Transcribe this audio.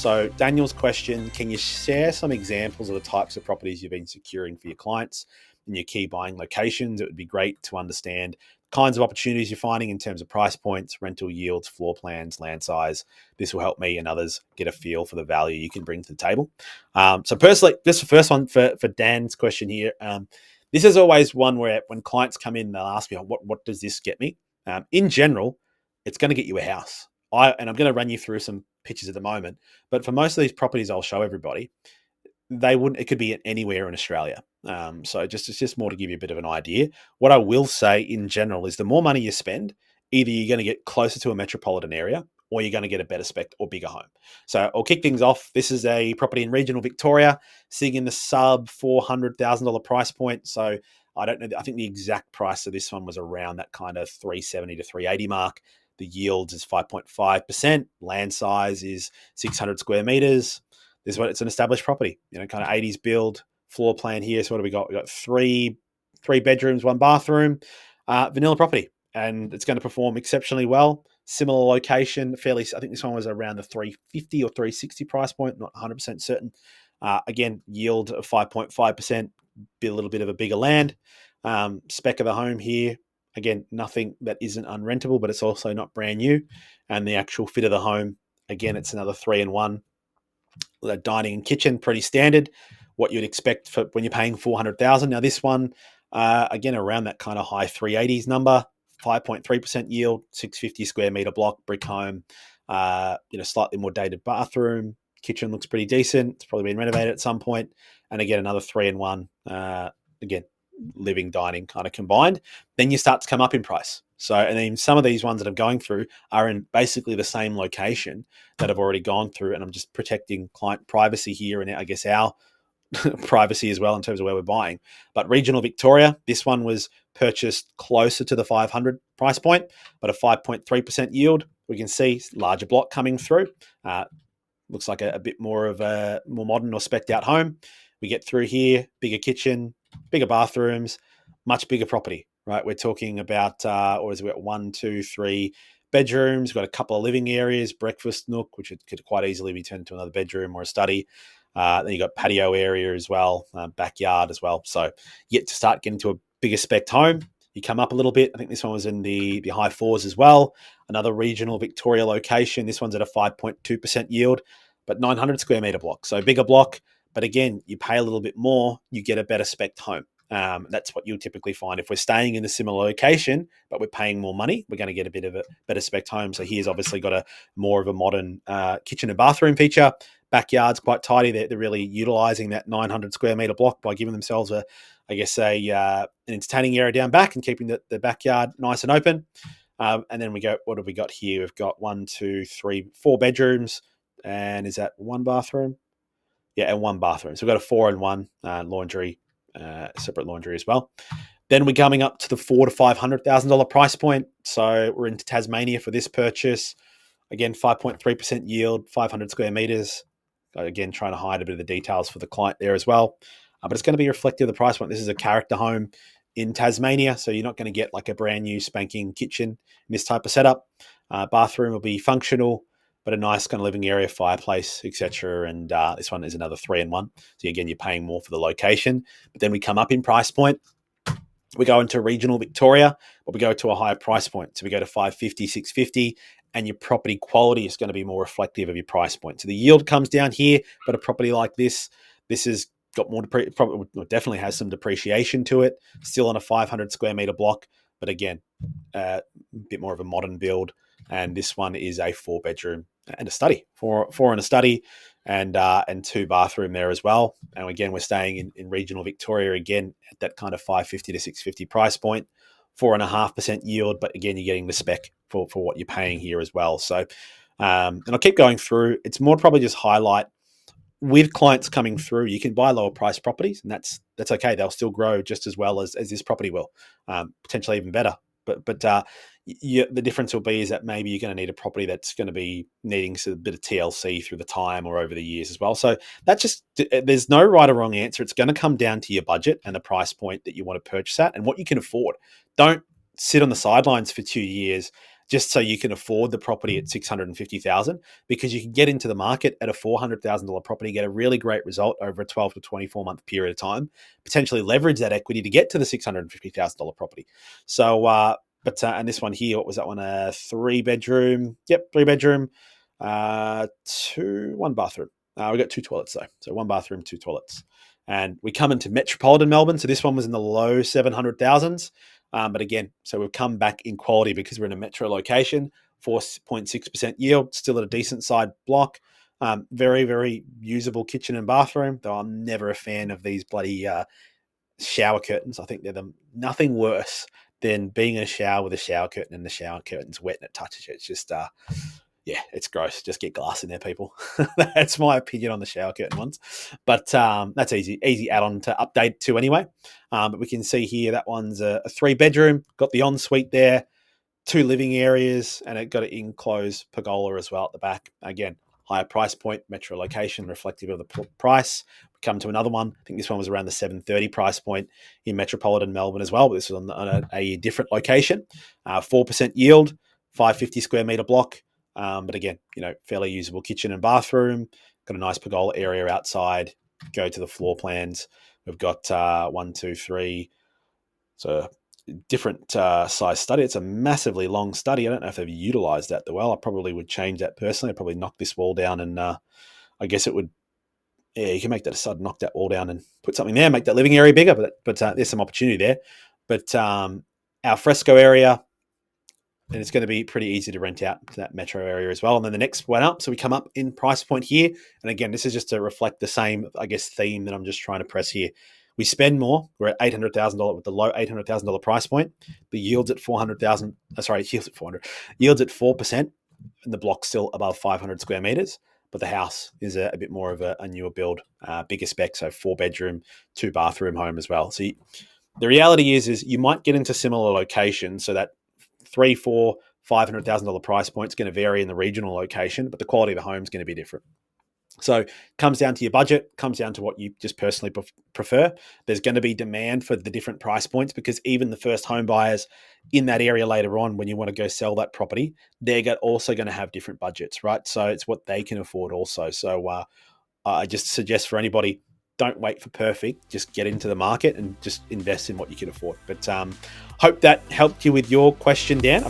So Daniel's question, can you share some examples of the types of properties you've been securing for your clients in your key buying locations? It would be great to understand kinds of opportunities you're finding in terms of price points, rental yields, floor plans, land size. This will help me and others get a feel for the value you can bring to the table. So personally, this is the first one for Dan's question here. This is always one where when clients come in, they'll ask me, what does this get me? In general, it's going to get you a house. And I'm going to run you through some pictures at the moment, but for most of these properties I'll show everybody, it could be anywhere in Australia. So it's just more to give you a bit of an idea. What I will say in general is the more money you spend, either you're going to get closer to a metropolitan area or you're going to get a better spec or bigger home. So I'll kick things off. This is a property in regional Victoria, sitting in the sub $400,000 price point. So I don't know. I think the exact price of this one was around that kind of 370 to 380 mark. The yields is 5.5%. Land size is 600 square meters. This is what it's an established property, kind of 80s build. Floor plan here. So what do we got? We got three bedrooms, one bathroom, vanilla property, and it's going to perform exceptionally well. Similar location, fairly. I think this one was around the 350 or 360 price point. Not 100% certain. Again, yield of 5.5%. Be a little bit of a bigger land. Spec of the home here. Again, nothing that isn't unrentable, but it's also not brand new. And the actual fit of the home, again, it's another 3-in-1. The dining and kitchen, pretty standard. What you'd expect for when you're paying $400,000. Now this one, again, around that kind of high 380s number, 5.3% yield, 650 square meter block, brick home. Slightly more dated bathroom. Kitchen looks pretty decent. It's probably been renovated at some point. And again, another 3-in-1. Again, living, dining kind of combined. Then you start to come up in price. So, and then some of these ones that I'm going through are in basically the same location that I've already gone through, and I'm just protecting client privacy here, and I guess our privacy as well in terms of where we're buying. But regional Victoria, this one was purchased closer to the 500 price point, but a 5.3% yield. We can see larger block coming through. Looks like a bit more of a more modern or specced out home. We get through here, bigger kitchen, bigger bathrooms, much bigger property, right? We're talking about, or is it 1, 2, 3 bedrooms? We've got a couple of living areas, breakfast nook, which could quite easily be turned into another bedroom or a study. Then you got patio area as well, backyard as well. So you get to start getting to a bigger spec home. You come up a little bit. I think this one was in the high 4s as well. Another regional Victoria location. This one's at a 5.2% yield, but 900 square meter block. So bigger block. But again, you pay a little bit more, you get a better spec home. That's what you'll typically find. If we're staying in a similar location, but we're paying more money, we're going to get a bit of a better spec home. So here's obviously got a more of a modern kitchen and bathroom feature. Backyard's quite tidy. They're really utilizing that 900 square meter block by giving themselves an entertaining area down back and keeping the backyard nice and open. And then we go, what have we got here? We've got 1, 2, 3, 4 bedrooms. And is that one bathroom? Yeah, and one bathroom. So we've got a 4-in-1 laundry, separate laundry as well. Then we're coming up to the $400,000 to $500,000 price point. So we're into Tasmania for this purchase. Again, 5.3% yield, 500 square meters. Again, trying to hide a bit of the details for the client there as well. But it's going to be reflective of the price point. This is a character home in Tasmania, so you're not going to get like a brand new spanking kitchen in this type of setup. Bathroom will be functional, but a nice kind of living area, fireplace, etc. And this one is another 3-in-1. So again, you're paying more for the location. But then we come up in price point. We go into regional Victoria, but we go to a higher price point. So we go to 550, 650, and your property quality is going to be more reflective of your price point. So the yield comes down here, but a property like this has got more, definitely has some depreciation to it. Still on a 500 square meter block, but again, a bit more of a modern build. And this one is a 4-bedroom and a study, four and a study, and 2 bathroom there as well. And again, we're staying in regional Victoria again at that kind of 550 to 650 price point, 4.5% yield. But again, you're getting the spec for what you're paying here as well. So, and I'll keep going through. It's more probably just highlight with clients coming through. You can buy lower price properties, and that's okay. They'll still grow just as well as this property will, potentially even better. But the difference will be is that maybe you're going to need a property that's going to be needing a bit of TLC through the time or over the years as well. So there's no right or wrong answer. It's going to come down to your budget and the price point that you want to purchase at and what you can afford. Don't sit on the sidelines for 2 years just so you can afford the property at $650,000, because you can get into the market at a $400,000 property, get a really great result over a 12 to 24 month period of time, potentially leverage that equity to get to the $650,000 property. So, and this one here, what was that one? A 3-bedroom. Yep, 3-bedroom, 1 bathroom. We got 2 toilets though. So 1 bathroom, 2 toilets. And we come into metropolitan Melbourne. So this one was in the low 700,000s. But again, so we've come back in quality because we're in a metro location, 4.6% yield, still at a decent side block. Very, very usable kitchen and bathroom, though I'm never a fan of these bloody shower curtains. I think they're nothing worse than being in a shower with a shower curtain and the shower curtain's wet and it touches you. It's just, yeah, it's gross. Just get glass in there, people. That's my opinion on the shower curtain ones. But that's easy add-on to update to anyway. But we can see here that one's a 3-bedroom, got the ensuite there, 2 living areas, and it got an enclosed pergola as well at the back. Again, higher price point, metro location, reflective of the price. We come to another one. I think this one was around the 730 price point in metropolitan Melbourne as well, but this was on a different location. 4% yield, 550 square metre block. But again, fairly usable kitchen and bathroom. Got a nice pergola area outside. Go to the floor plans. We've got 1, 2, 3. So different size study. It's a massively long study. I don't know if they've utilized that well. I probably would change that personally. I'd probably knock this wall down, and I guess it would. Yeah, you can make that a sud, knock that wall down and put something there, make that living area bigger. But there's some opportunity there. But our fresco area, and it's going to be pretty easy to rent out to that metro area as well. And then the next one up, so we come up in price point here. And again, this is just to reflect the same, I guess, theme that I'm just trying to press here. We spend more. We're at $800,000 with the low $800,000 price point. The yield's at 400,000. Yields at 400. Yields at 4%, and the block's still above 500 square meters. But the house is a bit more of a newer build, bigger spec, so 4-bedroom, 2-bathroom home as well. So the reality is you might get into similar locations, so that $300,000, $400,000, $500,000 price point is going to vary in the regional location, but the quality of the home is going to be different. So it comes down to your budget, comes down to what you just personally prefer. There's going to be demand for the different price points, because even the first home buyers in that area later on, when you want to go sell that property, they're also going to have different budgets, right? So it's what they can afford also. So I just suggest for anybody, don't wait for perfect. Just get into the market and just invest in what you can afford. But hope that helped you with your question, Dan.